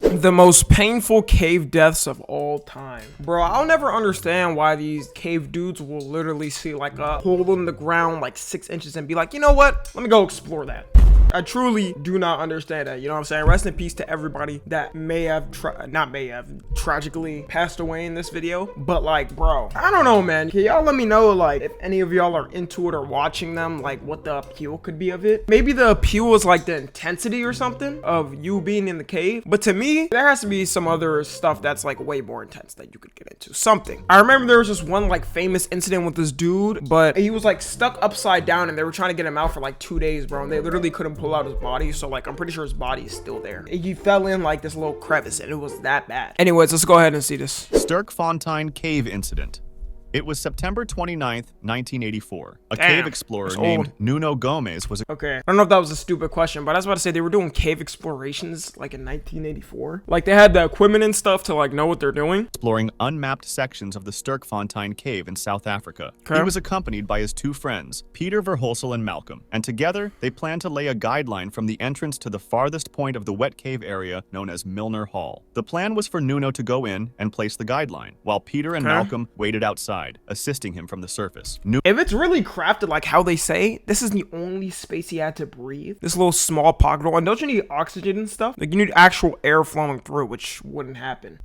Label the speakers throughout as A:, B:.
A: The most painful cave deaths of all time. Bro, I'll never understand why these cave dudes will literally see like a hole in the ground like 6 inches and be like, you know what? Let me go explore that. I truly do not understand that. You know what I'm saying? Rest in peace to everybody that may have, tragically passed away in this video. But like, bro, I don't know, man. Can y'all let me know, like, if any of y'all are into it or watching them, like, what the appeal could be of it? Maybe the appeal is like the intensity or something of you being in the cave. But to me, there has to be some other stuff that's like way more intense that you could get into. Something. I remember there was this one like famous incident with this dude, but he was like stuck upside down and they were trying to get him out for like 2 days, bro. And they literally couldn't pull out his body, so like I'm pretty sure his body is still there. He fell in like this little crevice and it was that bad. Anyways, let's go ahead and see this.
B: Sterkfontein cave incident. It was September 29th, 1984. A cave explorer named Nuno Gomez was...
A: Okay, I don't know if that was a stupid question, but I was about to say they were doing cave explorations like in 1984. Like they had the equipment and stuff to like know what they're doing.
B: Exploring unmapped sections of the Sterkfontein cave in South Africa. Okay. He was accompanied by his 2 friends, Peter Verhulsel and Malcolm, and together they planned to lay a guideline from the entrance to the farthest point of the wet cave area known as Milner Hall. The plan was for Nuno to go in and place the guideline, while Peter and Malcolm waited outside, assisting him from the surface.
A: If it's really crafted like how they say, this is the only space he had to breathe. This little small pocket hole. And don't you need oxygen and stuff? Like you need actual air flowing through, which wouldn't happen.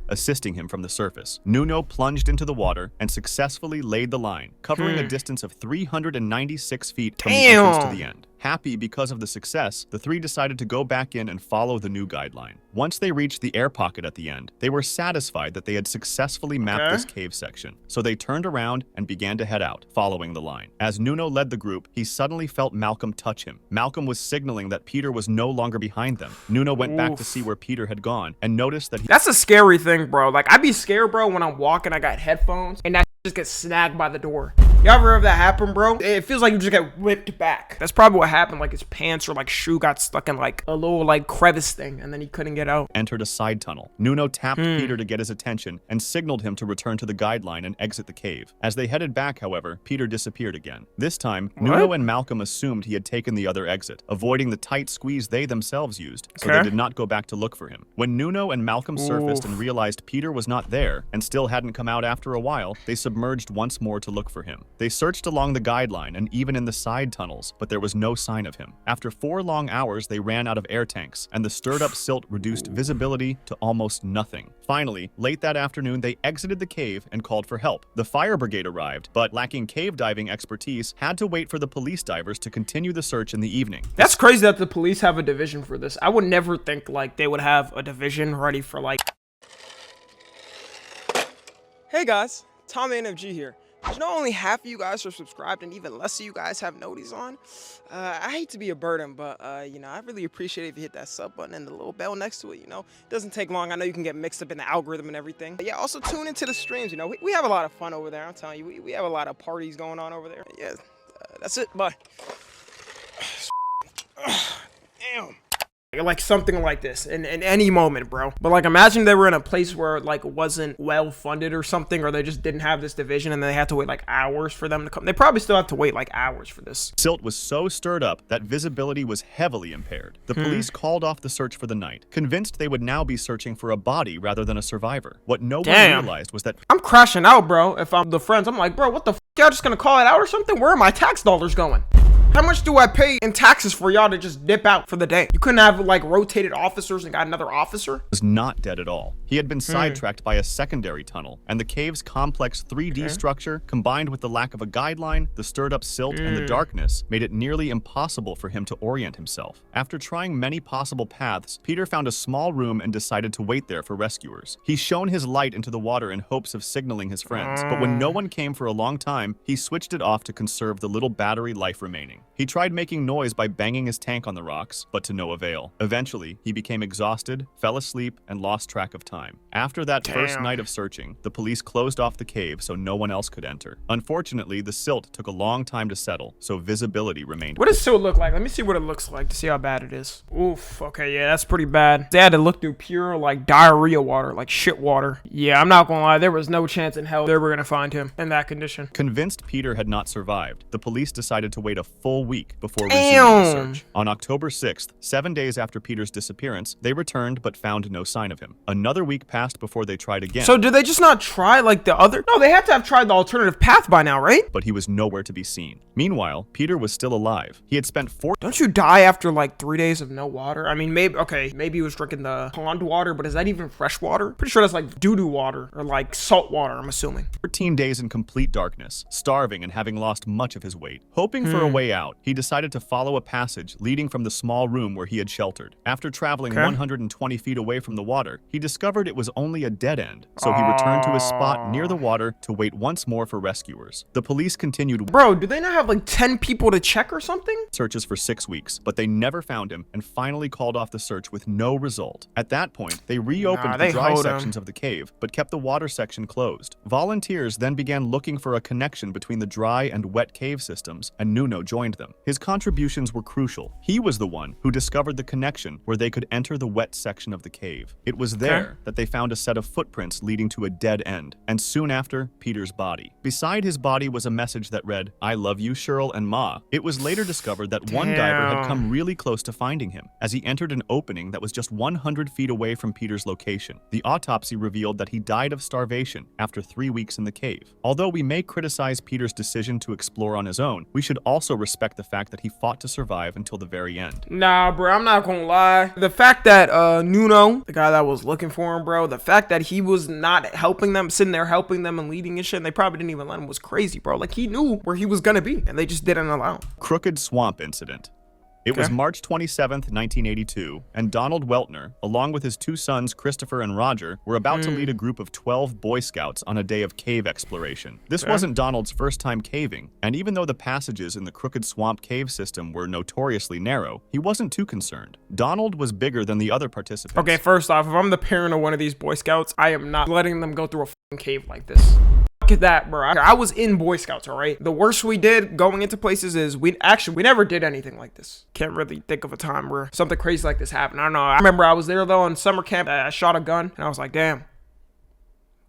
B: Assisting him from the surface. Nuno plunged into the water and successfully laid the line, covering a distance of 396 feet from the entrance to the end. Happy because of the success, the 3 decided to go back in and follow the new guideline. Once they reached the air pocket at the end, they were satisfied that they had successfully mapped this cave section. So they turned around and began to head out, following the line. As Nuno led the group, he suddenly felt Malcolm touch him. Malcolm was signaling that Peter was no longer behind them. Nuno went back to see where Peter had gone and noticed that
A: That's a scary thing, bro. Like, I'd be scared, bro, when I'm walking, I got headphones, and that just gets snagged by the door. Y'all ever have that happen, bro? It feels like you just get whipped back. That's probably what happened. Like his pants or like shoe got stuck in like a little like crevice thing and then he couldn't get out.
B: Entered a side tunnel. Nuno tapped Peter to get his attention and signaled him to return to the guideline and exit the cave. As they headed back, however, Peter disappeared again. This time, Nuno and Malcolm assumed he had taken the other exit, avoiding the tight squeeze they themselves used, so they did not go back to look for him. When Nuno and Malcolm surfaced and realized Peter was not there and still hadn't come out after a while, they submerged once more to look for him. They searched along the guideline and even in the side tunnels, but there was no sign of him. After 4 long hours, they ran out of air tanks, and the stirred-up silt reduced visibility to almost nothing. Finally, late that afternoon, they exited the cave and called for help. The fire brigade arrived, but lacking cave diving expertise, had to wait for the police divers to continue the search in the evening.
A: That's crazy that the police have a division for this. I would never think like they would have a division ready for like... Hey guys, Tom NFG here. You know, only half of you guys are subscribed and even less of you guys have noties on. I hate to be a burden, but you know, I really appreciate it if you hit that sub button and the little bell next to it. You know, it doesn't take long. I know you can get mixed up in the algorithm and everything. But yeah, also tune into the streams. You know, we have a lot of fun over there. I'm telling you, we have a lot of parties going on over there. Yeah, that's it. Bye. Damn. Like something like this in any moment, bro. But like imagine they were in a place where like it wasn't well funded or something, or they just didn't have this division and they had to wait like hours for them to come. They probably still have to wait like hours for this.
B: Silt was so stirred up that visibility was heavily impaired. The police called off the search for the night, convinced they would now be searching for a body rather than a survivor. What no one realized was that
A: I'm crashing out, bro. If I'm the friends, I'm like, bro, what the f? Y'all just gonna call it out or something? Where are my tax dollars going? How much do I pay in taxes for y'all to just dip out for the day? You couldn't have like rotated officers and got another officer?
B: Was not dead at all. He had been sidetracked by a secondary tunnel, and the cave's complex 3D structure, combined with the lack of a guideline, the stirred up silt, and the darkness, made it nearly impossible for him to orient himself. After trying many possible paths, Peter found a small room and decided to wait there for rescuers. He shone his light into the water in hopes of signaling his friends, but when no one came for a long time, he switched it off to conserve the little battery life remaining. He tried making noise by banging his tank on the rocks, but to no avail. Eventually, he became exhausted, fell asleep, and lost track of time. After that first night of searching, the police closed off the cave so no one else could enter. Unfortunately, the silt took a long time to settle, so visibility remained.
A: What does silt look like? Let me see what it looks like to see how bad it is. Oof, okay, yeah, that's pretty bad. They had to look through pure, like, diarrhea water, like shit water. Yeah, I'm not gonna lie, there was no chance in hell they were gonna find him in that condition.
B: Convinced Peter had not survived, the police decided to wait a full full week before resuming the search. On October 6th, 7 days after Peter's disappearance, they returned but found no sign of him. Another week passed before they tried again.
A: So did they just not try like the other? No, they had to have tried the alternative path by now, right?
B: But he was nowhere to be seen. Meanwhile, Peter was still alive. He had spent 4.
A: Don't you die after like 3 days of no water? I mean, maybe he was drinking the pond water, but is that even fresh water? Pretty sure that's like doo-doo water or like salt water, I'm assuming.
B: 14 days in complete darkness, starving and having lost much of his weight. Hoping for a way out, he decided to follow a passage leading from the small room where he had sheltered. After traveling 120 feet away from the water, he discovered it was only a dead end, so he returned to his spot near the water to wait once more for rescuers. The police continued.
A: Bro, do they not have like 10 people to check or something?
B: Searches for 6 weeks, but they never found him and finally called off the search with no result. At that point, they reopened the dry sections of the cave, but kept the water section closed. Volunteers then began looking for a connection between the dry and wet cave systems, and Nuno joined them. His contributions were crucial. He was the one who discovered the connection where they could enter the wet section of the cave. It was there that they found a set of footprints leading to a dead end, and soon after, Peter's body. Beside his body was a message that read, "I love you, Cheryl and Ma." It was later discovered that one diver had come really close to finding him, as he entered an opening that was just 100 feet away from Peter's location. The autopsy revealed that he died of starvation after 3 weeks in the cave. Although we may criticize Peter's decision to explore on his own, we should also respect the fact that he fought to survive until the very end.
A: Nah, bro, I'm not gonna lie. The fact that Nuno, the guy that was looking for him, bro, the fact that he was not helping them, sitting there helping them and leading and shit, and they probably didn't even let him, was crazy, bro. Like, he knew where he was gonna be, and they just didn't allow him.
B: Crooked Swamp Incident. It was March 27th, 1982, and Donald Weltner, along with his 2 sons, Christopher and Roger, were about to lead a group of 12 Boy Scouts on a day of cave exploration. This wasn't Donald's first time caving, and even though the passages in the Crooked Swamp cave system were notoriously narrow, he wasn't too concerned. Donald was bigger than the other participants.
A: Okay, first off, if I'm the parent of one of these Boy Scouts, I am not letting them go through a fucking cave like this. At that, bro. I was in Boy Scouts, all right? The worst we did going into places is we never did anything like this. Can't really think of a time where something crazy like this happened. I don't know. I remember I was there though in summer camp. I shot a gun and I was like, damn.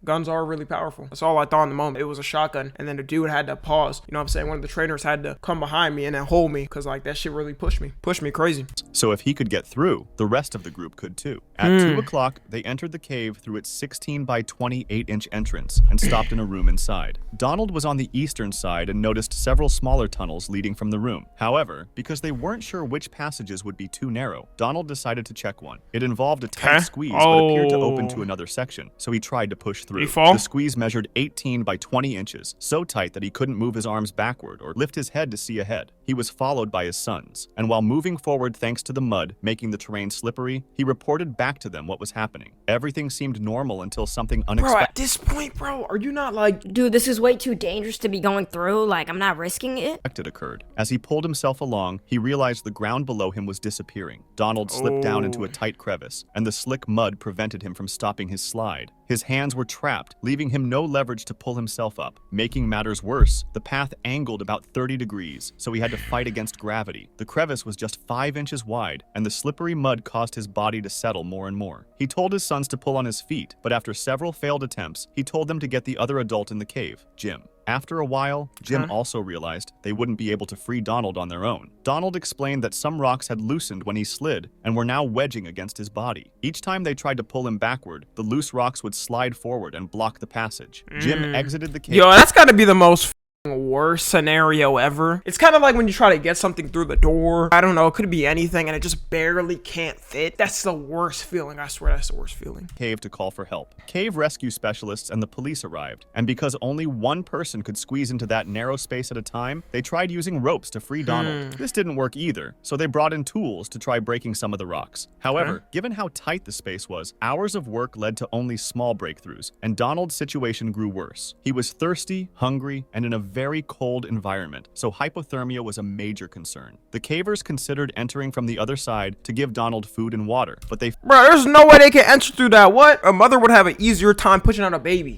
A: Guns are really powerful. That's all I thought in the moment. It was a shotgun. And then the dude had to pause. You know what I'm saying? One of the trainers had to come behind me and then hold me because like that shit really pushed me crazy.
B: So if he could get through, the rest of the group could too. At 2 o'clock, they entered the cave through its 16 by 28-inch entrance and stopped in a room inside. Donald was on the eastern side and noticed several smaller tunnels leading from the room. However, because they weren't sure which passages would be too narrow, Donald decided to check one. It involved a tight squeeze but appeared to open to another section, so he tried to push through. The squeeze measured 18 by 20 inches, so tight that he couldn't move his arms backward or lift his head to see ahead. He was followed by his sons, and while moving forward thanks to the mud, making the terrain slippery, he reported back to them what was happening. Everything seemed normal until something unexpected.
A: Bro, at this point, bro, are you not like...
C: Dude, this is way too dangerous to be going through. Like, I'm not risking it.
B: Occurred. As he pulled himself along, he realized the ground below him was disappearing. Donald slipped down into a tight crevice, and the slick mud prevented him from stopping his slide. His hands were trapped, leaving him no leverage to pull himself up. Making matters worse, the path angled about 30 degrees, so he had to fight against gravity. The crevice was just 5 inches wide, and the slippery mud caused his body to settle more and more. He told his sons to pull on his feet, but after several failed attempts, he told them to get the other adult in the cave, Jim. After a while, Jim also realized they wouldn't be able to free Donald on their own. Donald explained that some rocks had loosened when he slid and were now wedging against his body. Each time they tried to pull him backward, the loose rocks would slide forward and block the passage. Jim exited the cave.
A: Yo, that's gotta be the most worst scenario ever. It's kind of like when you try to get something through the door. I don't know, it could be anything and it just barely can't fit. That's the worst feeling. I swear that's the worst feeling.
B: Cave to call for help. Cave rescue specialists and the police arrived, and because only one person could squeeze into that narrow space at a time, they tried using ropes to free Donald. This didn't work either, so they brought in tools to try breaking some of the rocks. However, given how tight the space was, hours of work led to only small breakthroughs, and Donald's situation grew worse. He was thirsty, hungry, and in a very cold environment, so hypothermia was a major concern. The cavers considered entering from the other side to give Donald food and water, but they...
A: Bro, there's no way they can enter through that. What? A mother would have an easier time pushing out a baby.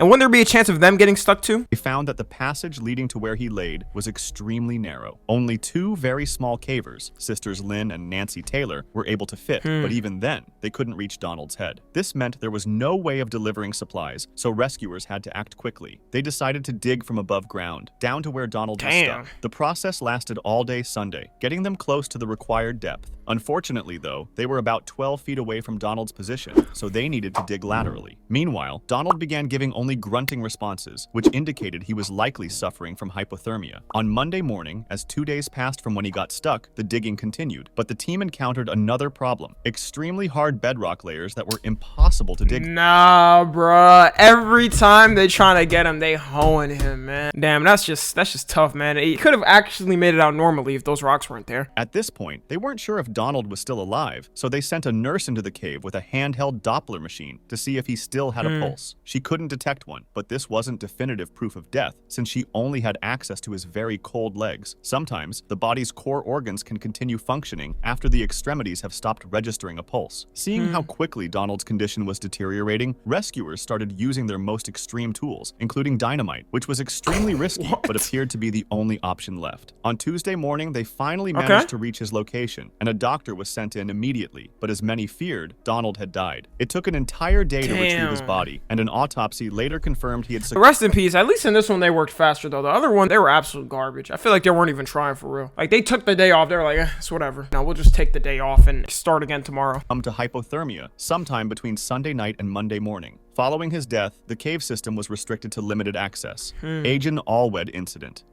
A: And wouldn't there be a chance of them getting stuck too?
B: They found that the passage leading to where he laid was extremely narrow. Only two very small cavers, sisters Lynn and Nancy Taylor, were able to fit, but even then, they couldn't reach Donald's head. This meant there was no way of delivering supplies, so rescuers had to act quickly. They decided to dig from above ground, down to where Donald was stuck. The process lasted all day Sunday, getting them close to the required depth. Unfortunately, though, they were about 12 feet away from Donald's position, so they needed to dig laterally. Meanwhile, Donald began giving only grunting responses, which indicated he was likely suffering from hypothermia. On Monday morning, as 2 days passed from when he got stuck, the digging continued, but the team encountered another problem: extremely hard bedrock layers that were impossible to dig.
A: Nah, bruh. Every time they trying to get him, they hoeing him, man. Damn, that's just tough, man. He could have actually made it out normally if those rocks weren't there.
B: At this point, they weren't sure if Donald was still alive, so they sent a nurse into the cave with a handheld Doppler machine to see if he still had a pulse. She couldn't detect one, but this wasn't definitive proof of death, since she only had access to his very cold legs. Sometimes, the body's core organs can continue functioning after the extremities have stopped registering a pulse. Seeing how quickly Donald's condition was deteriorating, rescuers started using their most extreme tools, including dynamite, which was extremely risky, but appeared to be the only option left. On Tuesday morning, they finally managed to reach his location, and a doctor was sent in immediately, but as many feared, Donald had died. It took an entire day to retrieve his body, and an autopsy later confirmed he had
A: Rest in peace. At least in this one, they worked faster, though. The other one, they were absolute garbage. I feel like they weren't even trying for real. Like, they took the day off. They were like, it's whatever. Now, we'll just take the day off and start again tomorrow.
B: To hypothermia sometime between Sunday night and Monday morning. Following his death, the cave system was restricted to limited access. Agen Allwedd incident.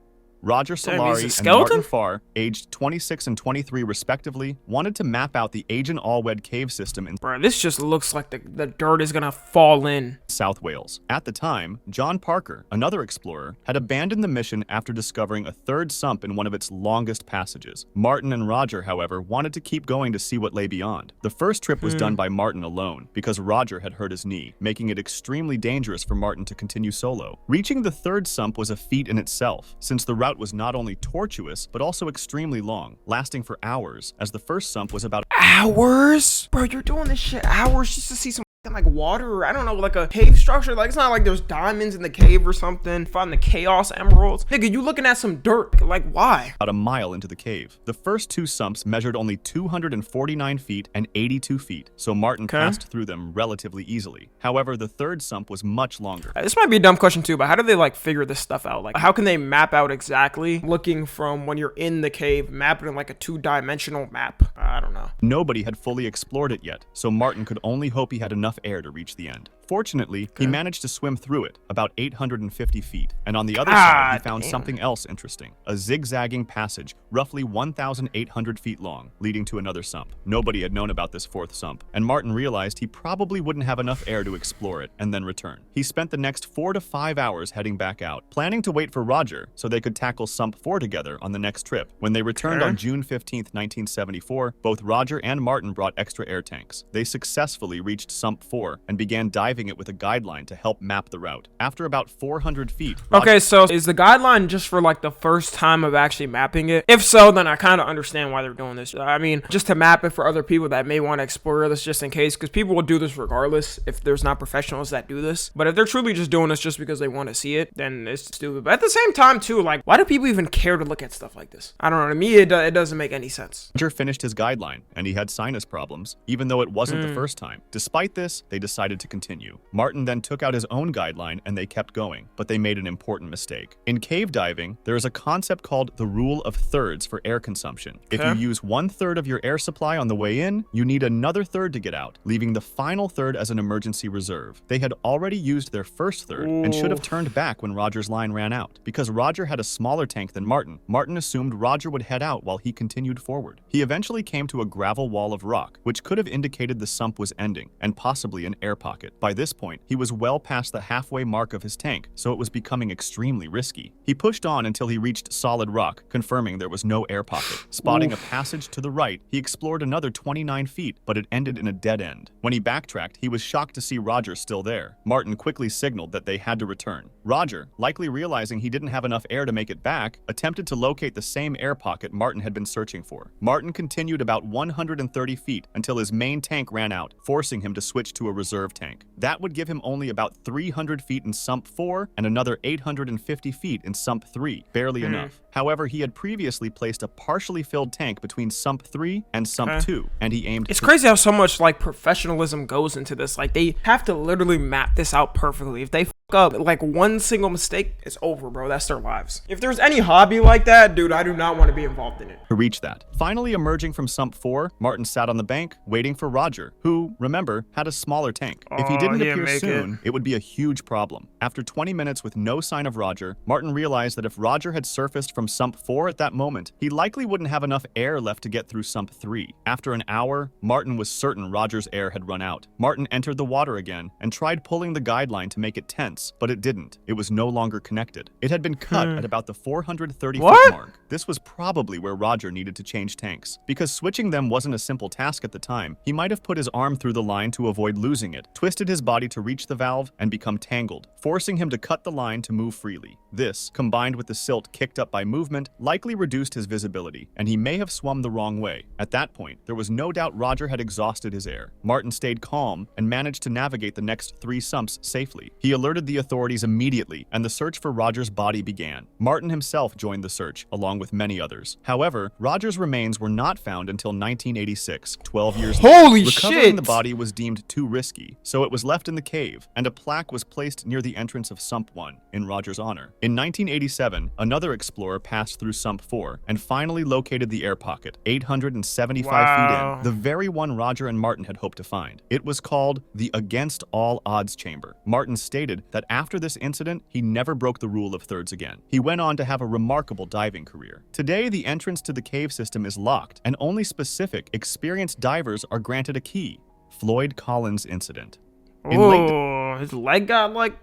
B: Roger Solari and Martin Farr, aged 26 and 23 respectively, wanted to map out the Agen Allwedd cave system in
A: this just looks like the dirt is gonna fall in.
B: South Wales. At the time, John Parker, another explorer, had abandoned the mission after discovering a third sump in one of its longest passages. Martin and Roger, however, wanted to keep going to see what lay beyond. The first trip was done by Martin alone, because Roger had hurt his knee, making it extremely dangerous for Martin to continue solo. Reaching the third sump was a feat in itself, since the route was not only tortuous, but also extremely long, lasting for hours, as the first sump was about
A: hours? Bro, you're doing this shit hours just to see some like water, or I don't know, like a cave structure. Like, it's not like there's diamonds in the cave or something. Find the chaos emeralds. Nigga, you looking at some dirt. Like, why?
B: About a mile into the cave. The first two sumps measured only 249 feet and 82 feet, so Martin passed through them relatively easily. However, the third sump was much longer.
A: This might be a dumb question too, but how do they like figure this stuff out? Like, how can they map out exactly looking from when you're in the cave, map it in like a two-dimensional map? I don't know.
B: Nobody had fully explored it yet, so Martin could only hope he had enough air to reach the end. Fortunately, he managed to swim through it, about 850 feet, and on the other side, he found something else interesting, a zigzagging passage, roughly 1,800 feet long, leading to another sump. Nobody had known about this fourth sump, and Martin realized he probably wouldn't have enough air to explore it and then return. He spent the next 4 to 5 hours heading back out, planning to wait for Roger so they could tackle sump 4 together on the next trip. When they returned on June 15th, 1974, both Roger and Martin brought extra air tanks. They successfully reached sump 4 and began diving it with a guideline to help map the route. After about 400 feet...
A: Okay, so is the guideline just for like the first time of actually mapping it? If so, then I kind of understand why they're doing this. I mean, just to map it for other people that may want to explore this just in case, because people will do this regardless if there's not professionals that do this. But if they're truly just doing this just because they want to see it, then it's stupid. But at the same time too, like, why do people even care to look at stuff like this? I don't know. To me, it doesn't make any sense.
B: Roger finished his guideline, and he had sinus problems, even though it wasn't the first time. Despite this, they decided to continue. Martin then took out his own guideline and they kept going, but they made an important mistake. In cave diving, there is a concept called the rule of thirds for air consumption. If you use 1/3 of your air supply on the way in, you need another third to get out, leaving the final third as an emergency reserve. They had already used their first third and should have turned back when Roger's line ran out. Because Roger had a smaller tank than Martin, Martin assumed Roger would head out while he continued forward. He eventually came to a gravel wall of rock, which could have indicated the sump was ending, and possibly an air pocket. By this point, he was well past the halfway mark of his tank, so it was becoming extremely risky. He pushed on until he reached solid rock, confirming there was no air pocket. Spotting a passage to the right, he explored another 29 feet, but it ended in a dead end. When he backtracked, he was shocked to see Roger still there. Martin quickly signaled that they had to return. Roger, likely realizing he didn't have enough air to make it back, attempted to locate the same air pocket Martin had been searching for. Martin continued about 130 feet until his main tank ran out, forcing him to switch to a reserve tank. That would give him only about 300 feet in sump 4 and another 850 feet in sump 3, barely enough. However, he had previously placed a partially filled tank between sump 3 and sump 2, and he aimed.
A: It's crazy how so much like professionalism goes into this. Like they have to literally map this out perfectly. If they up like one single mistake, it's over, bro. That's their lives. If there's any hobby like that, dude, I do not want to be involved in it.
B: To reach that. Finally emerging from sump 4, Martin sat on the bank, waiting for Roger, who, remember, had a smaller tank. If he didn't appear soon, it would be a huge problem. After 20 minutes with no sign of Roger, Martin realized that if Roger had surfaced from sump 4 at that moment, he likely wouldn't have enough air left to get through sump 3. After an hour, Martin was certain Roger's air had run out. Martin entered the water again and tried pulling the guideline to make it tense, but it didn't. It was no longer connected. It had been cut at about the 430 foot mark. This was probably where Roger needed to change tanks. Because switching them wasn't a simple task at the time, he might have put his arm through the line to avoid losing it, twisted his body to reach the valve, and become tangled, forcing him to cut the line to move freely. This, combined with the silt kicked up by movement, likely reduced his visibility, and he may have swum the wrong way. At that point, there was no doubt Roger had exhausted his air. Martin stayed calm and managed to navigate the next 3 sumps safely. He alerted the authorities immediately, and the search for Roger's body began. Martin himself joined the search, along with many others. However, Roger's remains were not found until 1986, 12 years later.
A: Holy
B: Recovering
A: shit!
B: the body was deemed too risky, so it was left in the cave, and a plaque was placed near the entrance of Sump 1, in Roger's honor. In 1987, another explorer passed through Sump 4, and finally located the air pocket, 875 feet in, the very one Roger and Martin had hoped to find. It was called the Against All Odds Chamber. Martin stated that after this incident, he never broke the rule of thirds again. He went on to have a remarkable diving career. Today, the entrance to the cave system is locked, and only specific, experienced divers are granted a key. Floyd Collins incident.
A: Oh, his leg got like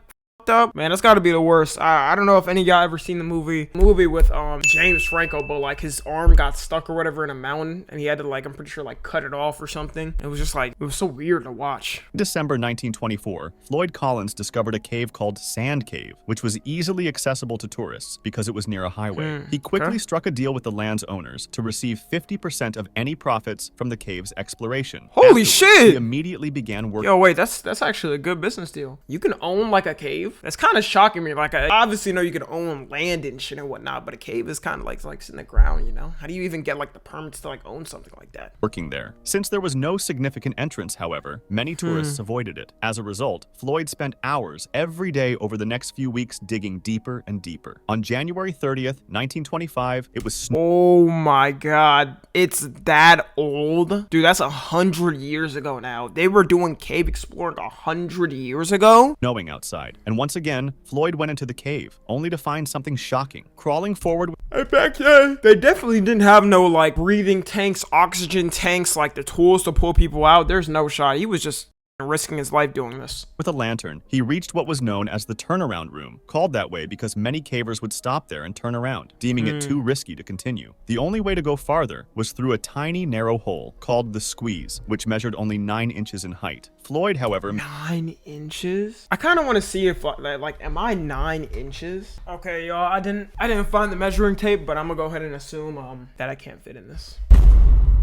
A: up. Man, that's gotta be the worst. I don't know if any guy ever seen the movie with James Franco, but like his arm got stuck or whatever in a mountain, and he had to like, I'm pretty sure, like cut it off or something. It was just like, it was so weird to watch.
B: December 1924, Floyd Collins discovered a cave called Sand Cave, which was easily accessible to tourists because it was near a highway. He quickly struck a deal with the land's owners to receive 50% of any profits from the cave's exploration.
A: Holy shit!
B: He immediately began working.
A: Yo, wait, that's actually a good business deal. You can own like a cave. That's kind of shocking me. Like, I obviously know you can own land and shit and whatnot, but a cave is kind of like in the ground, you know? How do you even get like the permits to like own something like that?
B: Working there. Since there was no significant entrance, however, many tourists avoided it. As a result, Floyd spent hours every day over the next few weeks digging deeper and deeper. On January 30th, 1925, it was
A: oh my god, it's that old? Dude, that's 100 years ago now. They were doing cave exploring 100 years ago?
B: snowing outside. And once again, Floyd went into the cave, only to find something shocking. Crawling forward.
A: Back then, they definitely didn't have no like breathing tanks, oxygen tanks, like the tools to pull people out. There's no shot. He was just risking his life doing this.
B: With a lantern, he reached what was known as the turnaround room, called that way because many cavers would stop there and turn around, deeming it too risky to continue. The only way to go farther was through a tiny narrow hole called the squeeze, which measured only 9 inches in height. Floyd, however...
A: 9 inches? I kind of want to see if, like, am I 9 inches? Okay, y'all, I didn't find the measuring tape, but I'm gonna go ahead and assume, that I can't fit in this.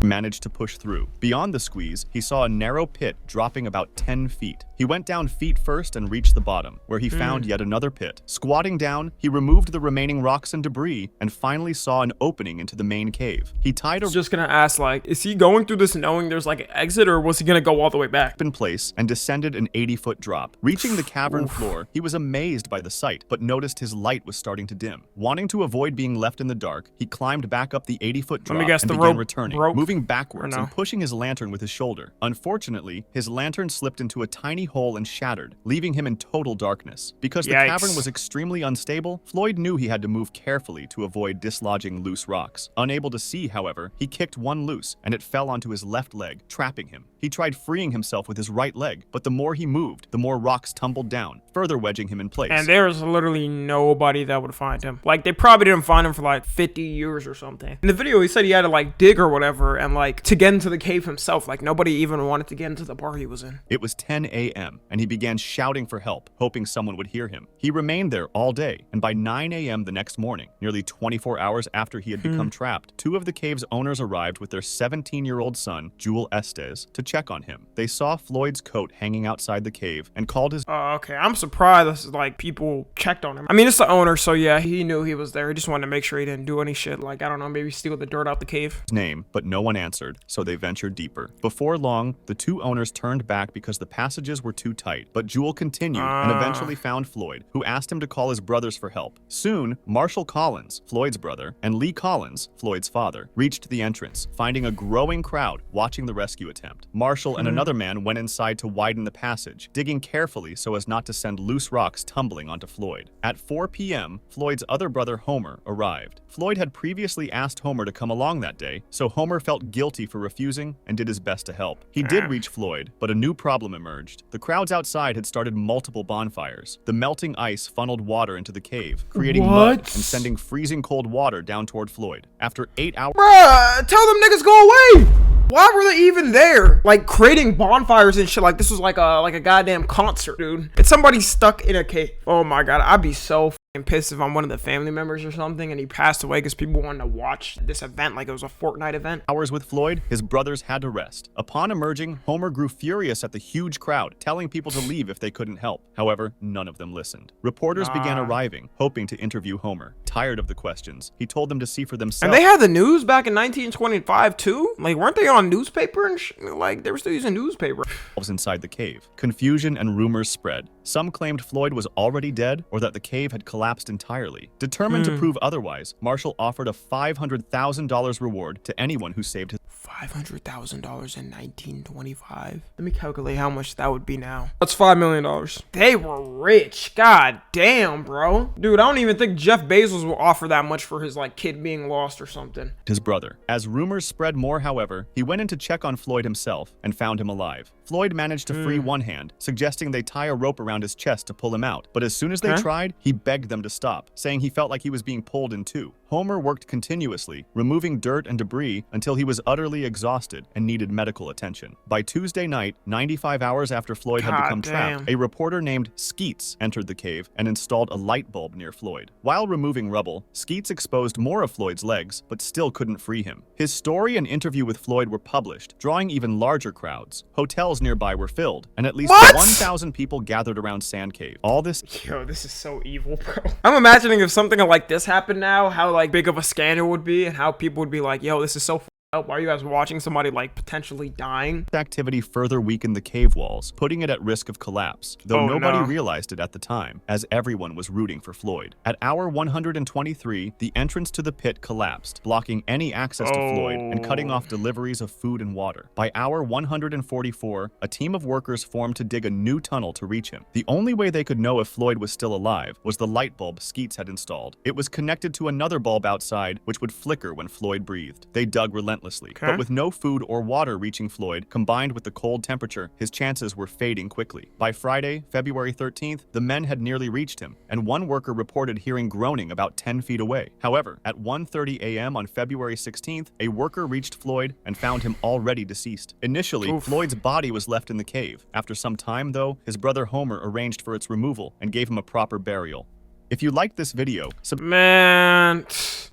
B: Managed to push through. Beyond the squeeze, he saw a narrow pit dropping about 10 feet. He went down feet first and reached the bottom, where he found yet another pit. Squatting down, he removed the remaining rocks and debris and finally saw an opening into the main cave. He tied a
A: rope. Just gonna ask, like, is he going through this knowing there's like an exit, or was he gonna go all the way back?
B: In place and descended an 80-foot drop. Reaching the cavern floor, he was amazed by the sight, but noticed his light was starting to dim. Wanting to avoid being left in the dark, he climbed back up the 80-foot drop and began returning, moving backwards and pushing his lantern with his shoulder. Unfortunately, his lantern slipped into a tiny hole and shattered, leaving him in total darkness. Because the cavern was extremely unstable, Floyd knew he had to move carefully to avoid dislodging loose rocks. Unable to see, however, he kicked one loose, and it fell onto his left leg, trapping him. He tried freeing himself with his right leg, but the more he moved, the more rocks tumbled down, further wedging him in place.
A: And there's literally nobody that would find him. Like, they probably didn't find him for like 50 years or something. In the video, he said he had to like dig or whatever, and like to get into the cave himself. Like, nobody even wanted to get into the bar he was in.
B: It was 10 a.m., and he began shouting for help, hoping someone would hear him. He remained there all day, and by 9 a.m. the next morning, nearly 24 hours after he had become trapped, two of the cave's owners arrived with their 17-year-old son, Jewel Estes, to check on him. They saw Floyd's coat hanging outside the cave and called his
A: Okay, I'm surprised this is like people checked on him. I mean, it's the owner, so yeah, he knew he was there. He just wanted to make sure he didn't do any shit. Like, I don't know, maybe steal the dirt out the cave.
B: name, but no one answered, so they ventured deeper. Before long, the two owners turned back because the passages were too tight, but Jewel continued and eventually found Floyd, who asked him to call his brothers for help. Soon, Marshall Collins, Floyd's brother, and Lee Collins, Floyd's father, reached the entrance, finding a growing crowd watching the rescue attempt. Marshall and another man went inside to widen the passage, digging carefully so as not to send loose rocks tumbling onto Floyd. At 4 p.m., Floyd's other brother Homer arrived. Floyd had previously asked Homer to come along that day, so Homer felt guilty for refusing and did his best to help. He did reach Floyd, but a new problem emerged. The crowds outside had started multiple bonfires. The melting ice funneled water into the cave, creating mud and sending freezing cold water down toward Floyd. After 8 hours—
A: Bruh, tell them niggas go away! Why were they even there? Like, creating bonfires and shit like this was like a goddamn concert, dude. It's somebody stuck in a cave. Oh my god, I'd be so f***ing pissed if I'm one of the family members or something and he passed away because people wanted to watch this event like it was a Fortnite event.
B: Hours with Floyd, his brothers had to rest. Upon emerging, Homer grew furious at the huge crowd, telling people to leave if they couldn't help. However, none of them listened. Reporters began arriving, hoping to interview Homer. Tired of the questions, he told them to see for themselves.
A: And they had the news back in 1925 too? Like, weren't they on newspaper and like, they were still using newspaper.
B: Inside the cave. Confusion and rumors spread. Some claimed Floyd was already dead or that the cave had collapsed entirely. Determined to prove otherwise, Marshall offered a $500,000 reward to anyone who saved his—
A: $500,000 in 1925. Let me calculate how much that would be now. That's $5 million. They were rich. God damn, bro. Dude, I don't even think Jeff Bezos will offer that much for his like kid being lost or something.
B: his brother. As rumors spread more, however, he went in to check on Floyd himself and found him alive. Floyd managed to free one hand, suggesting they tie a rope around his chest to pull him out. But as soon as they tried, he begged them to stop, saying he felt like he was being pulled in two. Homer worked continuously, removing dirt and debris until he was utterly exhausted and needed medical attention. By Tuesday night, 95 hours after Floyd had become trapped, a reporter named Skeets entered the cave and installed a light bulb near Floyd. While removing rubble, Skeets exposed more of Floyd's legs, but still couldn't free him. His story and interview with Floyd were published, drawing even larger crowds. Hotels nearby were filled, and at least 1,000 people gathered around Sand Cave. All this—
A: Yo, this is so evil, bro. I'm imagining if something like this happened now, how like big of a scandal would be and how people would be like, yo, this is so up. Why are you guys watching somebody like potentially dying?
B: activity further weakened the cave walls, putting it at risk of collapse, though nobody realized it at the time, as everyone was rooting for Floyd. At hour 123, the entrance to the pit collapsed, blocking any access to Floyd and cutting off deliveries of food and water. By hour 144, a team of workers formed to dig a new tunnel to reach him. The only way they could know if Floyd was still alive was the light bulb Skeets had installed. It was connected to another bulb outside, which would flicker when Floyd breathed. They dug relentlessly. But with no food or water reaching Floyd, combined with the cold temperature, his chances were fading quickly. By Friday, February 13th, the men had nearly reached him, and one worker reported hearing groaning about 10 feet away. However, at 1:30 a.m. on February 16th, a worker reached Floyd and found him already deceased. Initially, Floyd's body was left in the cave. After some time, though, his brother Homer arranged for its removal and gave him a proper burial. If you liked this video,
A: man,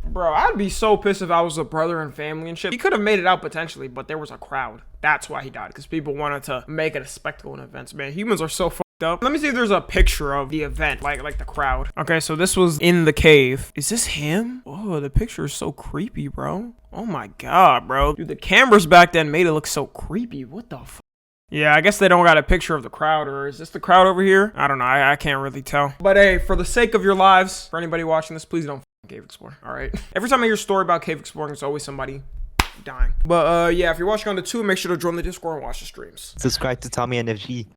A: bro, I'd be so pissed if I was a brother and family and shit. He could have made it out potentially, but there was a crowd. That's why he died, because people wanted to make it a spectacle in events. Man, humans are so fucked up. Let me see if there's a picture of the event, like the crowd. Okay, so this was in the cave. Is this him? Oh, the picture is so creepy, bro. Oh my god, bro. Dude, the cameras back then made it look so creepy. What the fuck? Yeah, I guess they don't got a picture of the crowd, or is this the crowd over here? I don't know, I can't really tell. But hey, for the sake of your lives, for anybody watching this, please don't cave explore, all right? Every time I hear a story about cave exploring, it's always somebody dying. But yeah, if you're watching on the 2, make sure to join the Discord and watch the streams.
D: Subscribe to Tommy NFG.